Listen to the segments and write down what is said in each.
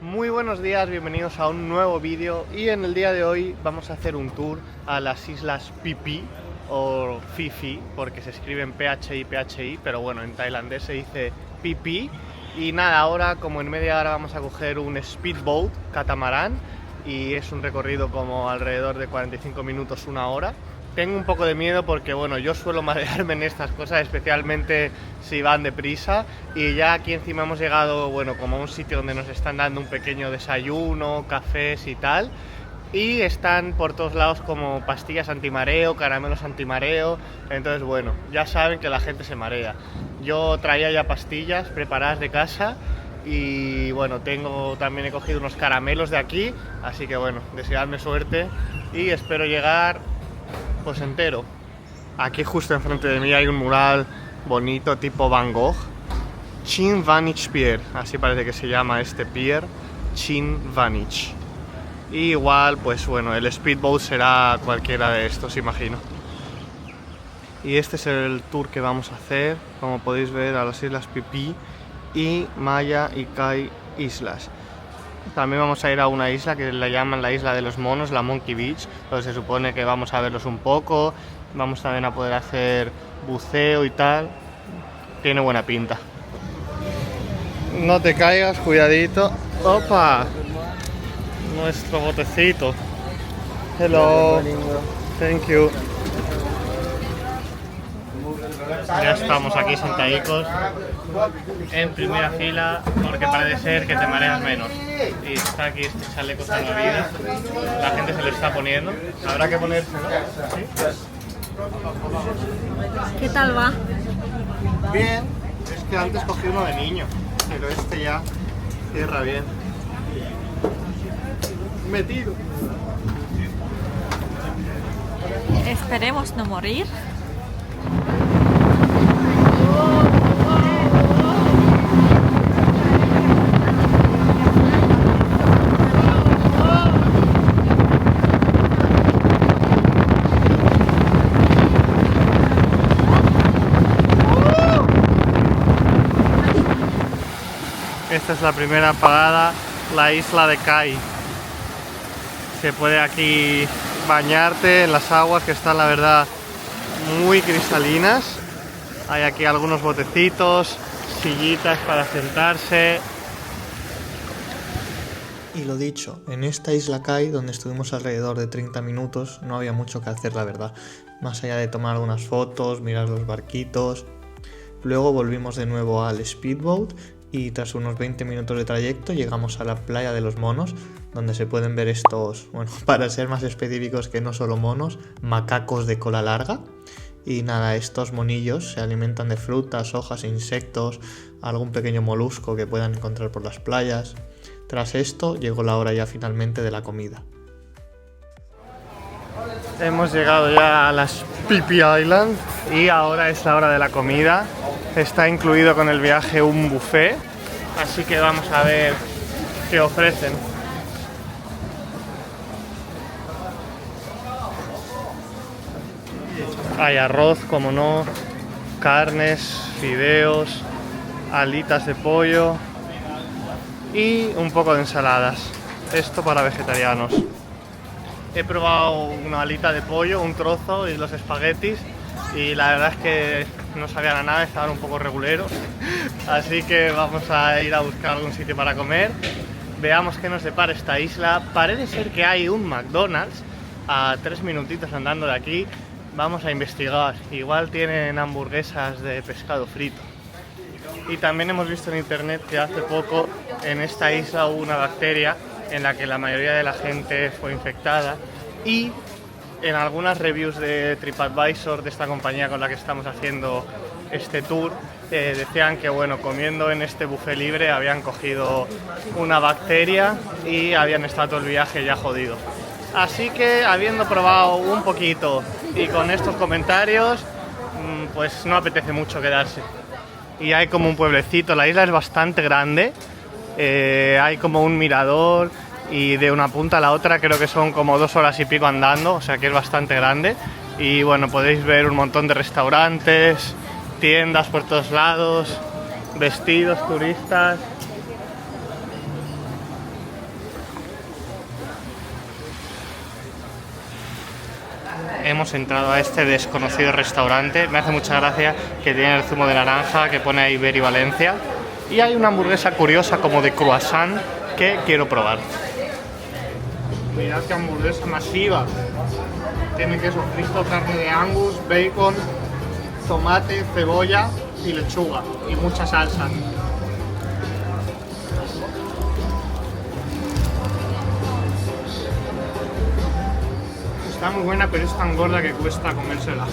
Muy buenos días, bienvenidos a un nuevo vídeo y en el día de hoy vamos a hacer un tour a las islas Phi Phi o Phi Phi porque se escribe en PHI, pero bueno, en tailandés se dice Phi Phi. Y nada, ahora como en media hora vamos a coger un speedboat, catamarán, y es un recorrido como alrededor de 45 minutos, una hora. Tengo un poco de miedo porque, bueno, yo suelo marearme en estas cosas, especialmente si van deprisa. Y ya aquí encima hemos llegado, bueno, como a un sitio donde nos están dando un pequeño desayuno, cafés y tal. Y están por todos lados como pastillas antimareo, caramelos antimareo. Entonces, bueno, ya saben que la gente se marea. Yo traía ya pastillas preparadas de casa. Y bueno, también he cogido unos caramelos de aquí. Así que bueno, deseadme suerte. Y espero llegar pues entero. Aquí justo enfrente de mí hay un mural bonito tipo Van Gogh. Chin Vanich Pier, así parece que se llama este pier, Chin Vanich. Y igual, pues bueno, el speedboat será cualquiera de estos, imagino. Y este es el tour que vamos a hacer, como podéis ver, a las islas Phi Phi y Maya y Kai Islas. También vamos a ir a una isla que la llaman la isla de los monos, la Monkey Beach, donde se supone que vamos a verlos un poco, vamos también a poder hacer buceo y tal. Tiene buena pinta. No te caigas, cuidadito. ¡Opa! Nuestro botecito. Hello. Thank you. Ya estamos aquí sentadicos en primera fila porque parece ser que te mareas menos. Y está aquí este chaleco salvavidas. La gente se lo está poniendo. Habrá que ponerse, ¿no? ¿Sí? ¿Qué tal va? Bien. Es que antes cogí uno de niño, pero este ya cierra bien. Metido. Esperemos no morir. Esta es la primera parada, la isla de Kai. Se puede aquí bañarte en las aguas que están, la verdad, muy cristalinas. Hay aquí algunos botecitos, sillitas para sentarse. Y lo dicho, en esta isla Kai, donde estuvimos alrededor de 30 minutos, no había mucho que hacer, la verdad. Más allá de tomar algunas fotos, mirar los barquitos. Luego volvimos de nuevo al speedboat y tras unos 20 minutos de trayecto llegamos a la playa de los monos, donde se pueden ver estos, bueno, para ser más específicos que no solo monos, macacos de cola larga. Y nada, estos monillos se alimentan de frutas, hojas e insectos, algún pequeño molusco que puedan encontrar por las playas. Tras esto llegó la hora ya finalmente de la comida. Hemos llegado ya a las Phi Phi Island y ahora es la hora de la comida. Está incluido con el viaje un buffet, así que vamos a ver qué ofrecen. Hay arroz, como no, carnes, fideos, alitas de pollo y un poco de ensaladas. Esto para vegetarianos. He probado una alita de pollo, un trozo y los espaguetis y la verdad es que no sabían a nada, estaban un poco reguleros. Así que vamos a ir a buscar algún sitio para comer. Veamos qué nos depara esta isla. Parece ser que hay un McDonald's a 3 minutitos andando de aquí. Vamos a investigar. Igual tienen hamburguesas de pescado frito. Y también hemos visto en internet que hace poco en esta isla hubo una bacteria en la que la mayoría de la gente fue infectada y en algunas reviews de TripAdvisor, de esta compañía con la que estamos haciendo este tour, decían que bueno, comiendo en este buffet libre habían cogido una bacteria y habían estado todo el viaje ya jodido. Así que habiendo probado un poquito y con estos comentarios, pues no apetece mucho quedarse. Y hay como un pueblecito, la isla es bastante grande, hay como un mirador y de una punta a la otra creo que son como 2 horas y pico andando, o sea que es bastante grande. Y bueno, podéis ver un montón de restaurantes, tiendas por todos lados, vestidos, turistas. hemos entrado a este desconocido restaurante. Me hace mucha gracia que tiene el zumo de naranja que pone ahí Iberi Valencia. Y hay una hamburguesa curiosa como de croissant que quiero probar. Mirad qué hamburguesa masiva. Tiene queso frito, carne de Angus, bacon, tomate, cebolla y lechuga. Y mucha salsa. Está muy buena, pero es tan gorda que cuesta comérsela.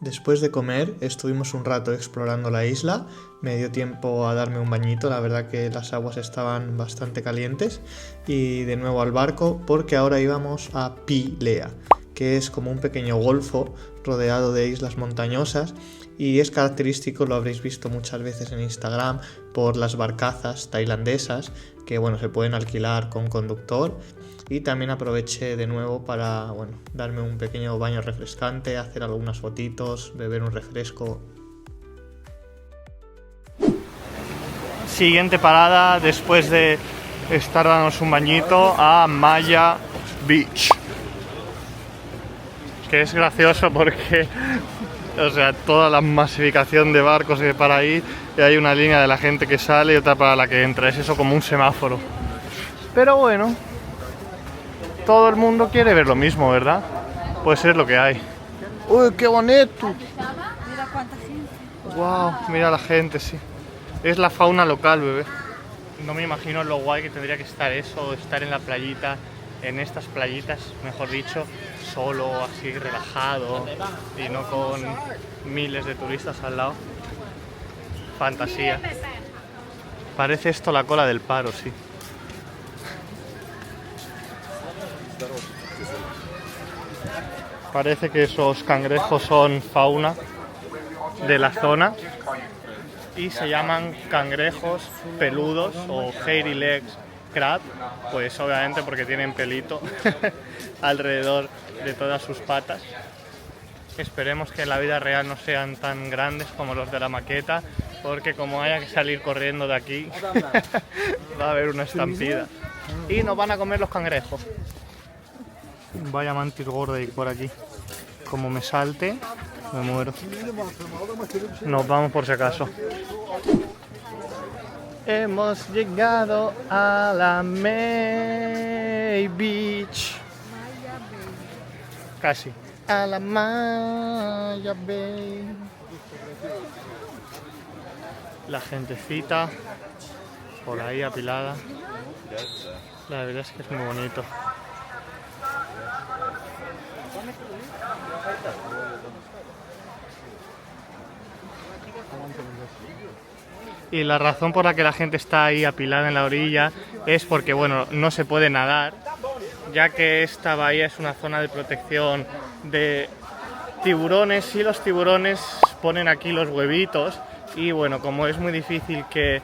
Después de comer estuvimos un rato explorando la isla, me dio tiempo a darme un bañito, la verdad que las aguas estaban bastante calientes, y de nuevo al barco porque ahora íbamos a Pilea, que es como un pequeño golfo rodeado de islas montañosas y es característico, lo habréis visto muchas veces en Instagram, por las barcazas tailandesas que bueno, se pueden alquilar con conductor. Y también aproveché de nuevo para darme un pequeño baño refrescante, hacer algunas fotitos, beber un refresco. Siguiente parada, después de estar dándonos un bañito, a Maya Beach. Que es gracioso porque, o sea, toda la masificación de barcos que para ahí, y hay una línea de la gente que sale y otra para la que entra. Es eso como un semáforo. Pero bueno, todo el mundo quiere ver lo mismo, ¿verdad? Pues es lo que hay. ¡Uy, qué bonito! Mira cuánta gente. ¡Wow! Mira la gente, sí. Es la fauna local, bebé. No me imagino lo guay que tendría que estar eso, estar en la playita, en estas playitas, mejor dicho, solo, así, relajado, y no con miles de turistas al lado. Fantasía. Parece esto la cola del paro, sí. Parece que esos cangrejos son fauna de la zona y se llaman cangrejos peludos o hairy legs crab, pues obviamente porque tienen pelito alrededor de todas sus patas. Esperemos que en la vida real no sean tan grandes como los de la maqueta, porque como haya que salir corriendo de aquí va a haber una estampida y nos van a comer los cangrejos. Vaya mantis gorda ahí por aquí. Como me salte, me muero. Nos vamos por si acaso. Hemos llegado a la May Beach. Casi. A la Maya Bay. La gentecita por ahí apilada. La verdad es que es muy bonito. Y la razón por la que la gente está ahí apilada en la orilla es porque, bueno, no se puede nadar, ya que esta bahía es una zona de protección de tiburones y los tiburones ponen aquí los huevitos y, bueno, como es muy difícil que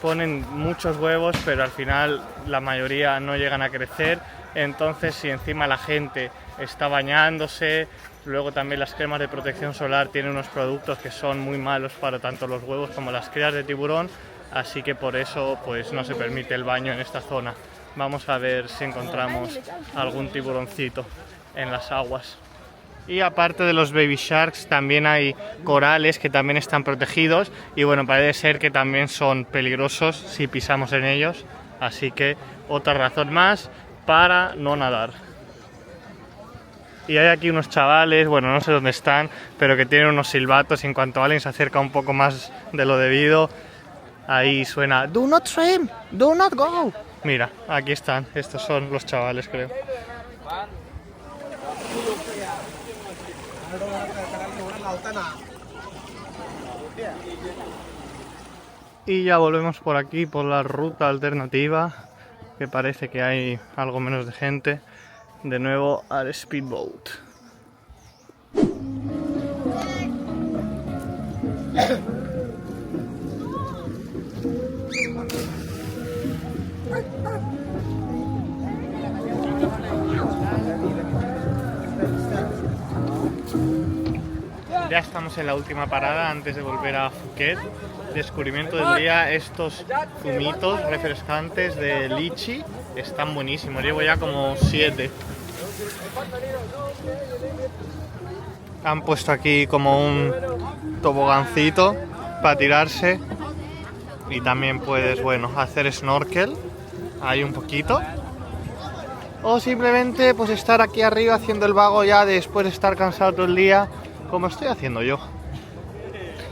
ponen muchos huevos, pero al final la mayoría no llegan a crecer, entonces si encima la gente está bañándose, luego también las cremas de protección solar tienen unos productos que son muy malos para tanto los huevos como las crías de tiburón, así que por eso pues no se permite el baño en esta zona. Vamos a ver si encontramos algún tiburoncito en las aguas. Y aparte de los baby sharks también hay corales que también están protegidos y bueno, parece ser que también son peligrosos si pisamos en ellos, así que otra razón más para no nadar. Y hay aquí unos chavales, bueno, no sé dónde están, pero que tienen unos silbatos y en cuanto alguien se acerca un poco más de lo debido, ahí suena "Do not swim, do not go". Mira, aquí están, estos son los chavales, creo. Y ya volvemos por aquí, por la ruta alternativa, que parece que hay algo menos de gente. De nuevo al speedboat. De ya estamos en la última parada antes de volver a Phuket. Descubrimiento del día, estos zumitos refrescantes de lichi están buenísimos, llevo ya como 7. Han puesto aquí como un tobogancito para tirarse y también puedes, bueno, hacer snorkel ahí un poquito. O simplemente pues estar aquí arriba haciendo el vago ya después de estar cansado todo el día, como estoy haciendo yo.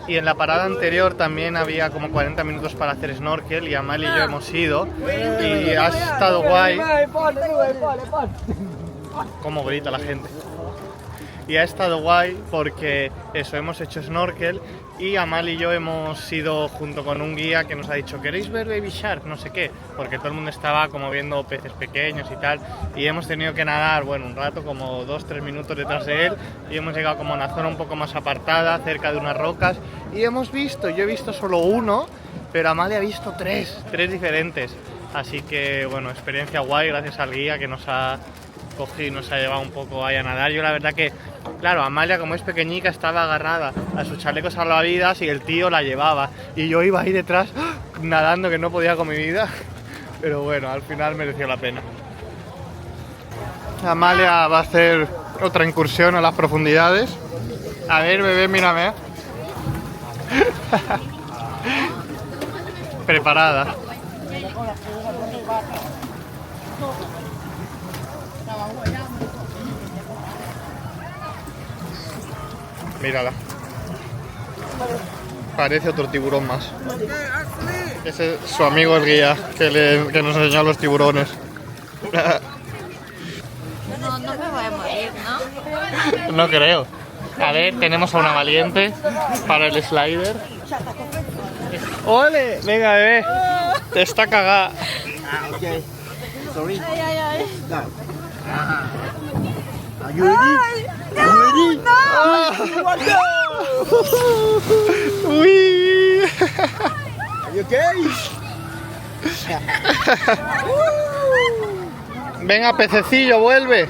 Y en la parada anterior también había como 40 minutos para hacer snorkel y Amal y yo hemos ido y ha estado guay. Cómo grita la gente. Y ha estado guay porque eso, hemos hecho snorkel y Amal y yo hemos ido junto con un guía que nos ha dicho ¿queréis ver Baby Shark? No sé qué, porque todo el mundo estaba como viendo peces pequeños y tal y hemos tenido que nadar, bueno, un rato, como 2-3 minutos detrás de él y hemos llegado como a una zona un poco más apartada, cerca de unas rocas y hemos visto, yo he visto solo uno, pero Amal ha visto tres diferentes, así que bueno, experiencia guay gracias al guía que nos ha cogido y nos ha llevado un poco ahí a nadar. Yo la verdad que, claro, Amalia como es pequeñica estaba agarrada a sus chalecos salvavidas y el tío la llevaba y yo iba ahí detrás nadando que no podía con mi vida, pero bueno, al final mereció la pena. Amalia va a hacer otra incursión a las profundidades. A ver, bebé, mírame. Preparada. Mírala. Parece otro tiburón más. Ese es su amigo el guía que nos enseñó los tiburones. No me voy a morir, ¿no? No creo. A ver, tenemos a una valiente para el slider. ¡Ole! Venga, bebé. Te está cagada. Ok. Sorry. Ay. No. Are you ready? Are you ready? ¡Uy! Are you okay? Venga, pececillo, vuelve.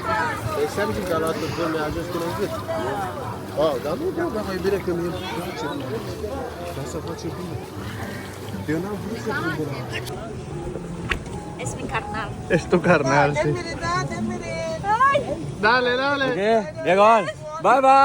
Sen mi kalatı böyle acıstınız? Aa, da mı da bir bire kömür. Nasıl kaçırdın? Diyor ne yapıyorsun? Es mi carnal. Es tu carnal, sí. Dale, dale. Okay, wir gehen. Bye bye.